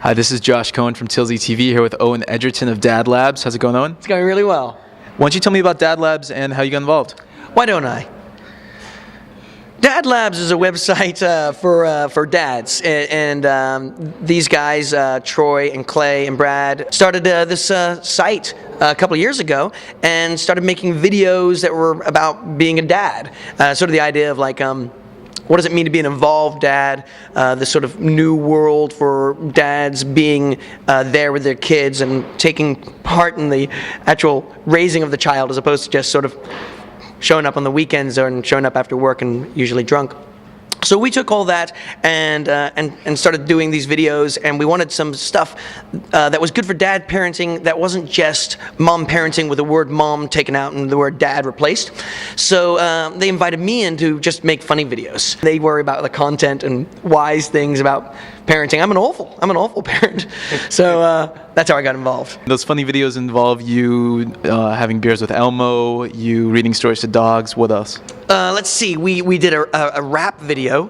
Hi, this is Josh Cohen from Tilsy TV here with Owen Egerton of DadLabs. How's it going, Owen? It's going really well. Why don't you tell me about DadLabs and how you got involved? Why don't I? DadLabs is a website for dads, and these guys, Troy and Clay and Brad, started this site a couple of years ago and started making videos that were about being a dad. Sort of the idea of like, what does it mean to be an involved dad? This sort of new world for dads being there with their kids and taking part in the actual raising of the child, as opposed to just sort of showing up on the weekends and showing up after work and usually drunk. So we took all that and started doing these videos, and we wanted some stuff that was good for dad parenting that wasn't just mom parenting with the word mom taken out and the word dad replaced. So they invited me in to just make funny videos. They worry about the content and wise things about parenting. I'm an awful parent. So that's how I got involved. Those funny videos involve you having beers with Elmo, you reading stories to dogs. What else? Let's see. We did a rap video,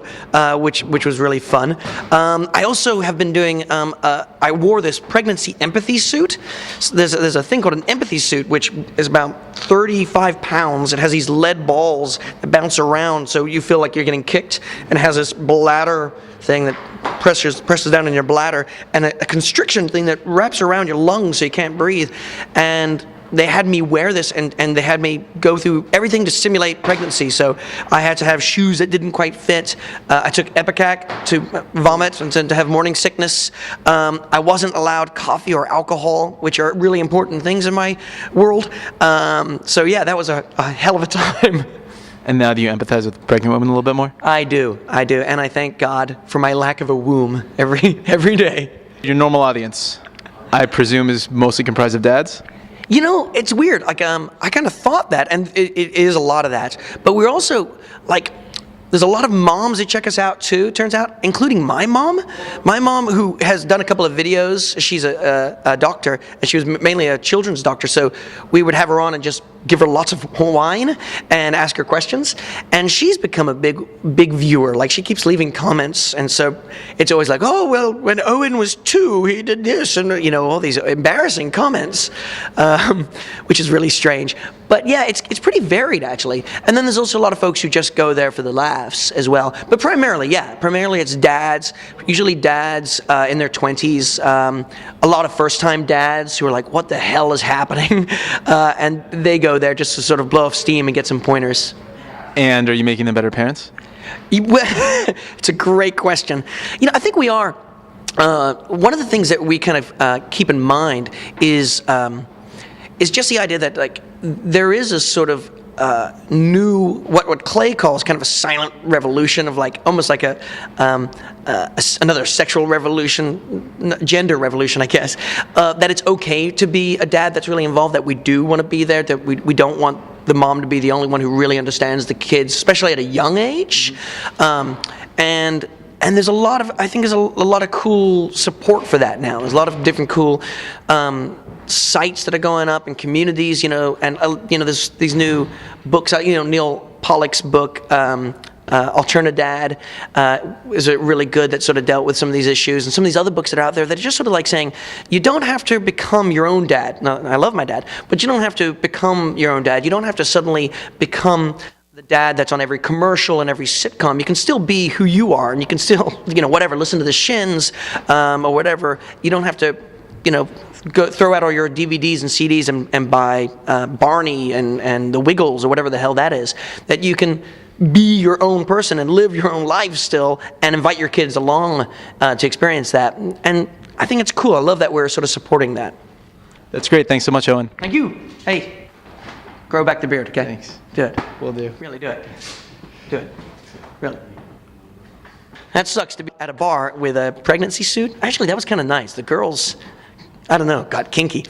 which was really fun. I also have been doing. I wore this pregnancy empathy suit. So there's a thing called an empathy suit, which is about 35 pounds. It has these lead balls that bounce around, so you feel like you're getting kicked, and it has this bladder thing that presses down in your bladder, and a constriction thing that wraps around your lungs so you can't breathe. And they had me wear this, and they had me go through everything to simulate pregnancy. So I had to have shoes that didn't quite fit. I took Epicac to vomit and to have morning sickness. I wasn't allowed coffee or alcohol, which are really important things in my world. So yeah, that was a hell of a time. And now do you empathize with pregnant women a little bit more? I do, and I thank God for my lack of a womb every day. Your normal audience, I presume, is mostly comprised of dads? You know, it's weird. Like, I kind of thought that, and it is a lot of that. But we're also, like, there's a lot of moms that check us out too, turns out, including my mom. My mom, who has done a couple of videos, she's a doctor, and she was mainly a children's doctor, so we would have her on and just give her lots of wine and ask her questions. And she's become a big viewer. Like, she keeps leaving comments, and so it's always like, oh, well, when Owen was 2, he did this, and, you know, all these embarrassing comments, which is really strange. But yeah, it's pretty varied, actually. And then there's also a lot of folks who just go there for the laughs as well. But primarily it's dads, usually dads in their 20s, a lot of first-time dads who are like, what the hell is happening? And they go there just to sort of blow off steam and get some pointers. And are you making them better parents? It's a great question. You know, I think we are. One of the things that we kind of keep in mind is just the idea that, like, there is a sort of new, what Clay calls kind of a silent revolution of, like, almost like another sexual revolution, gender revolution, I guess, that it's okay to be a dad that's really involved, that we do want to be there, that we don't want the mom to be the only one who really understands the kids, especially at a young age. And there's a lot of, I think there's a lot of cool support for that now. There's a lot of different cool sites that are going up and communities, you know, and you know, there's these new books out. You know, Neil Pollock's book, Alternadad, is really good, that sort of dealt with some of these issues, and some of these other books that are out there that are just sort of like saying, you don't have to become your own dad. Now, I love my dad, but you don't have to become your own dad. You don't have to suddenly become the dad that's on every commercial and every sitcom. You can still be who you are, and you can still, you know, whatever, listen to the Shins or whatever. You don't have to, you know, go throw out all your DVDs and CDs and buy Barney and the Wiggles or whatever the hell that is. That you can be your own person and live your own life still, and invite your kids along to experience that. And I think it's cool. I love that we're sort of supporting that. That's great. Thanks so much, Owen. Thank you. Hey, grow back the beard, okay? Thanks. Do it. Will do. Really, do it. Do it. Really. That sucks, to be at a bar with a pregnancy suit. Actually, that was kind of nice. The girls, I don't know, got kinky.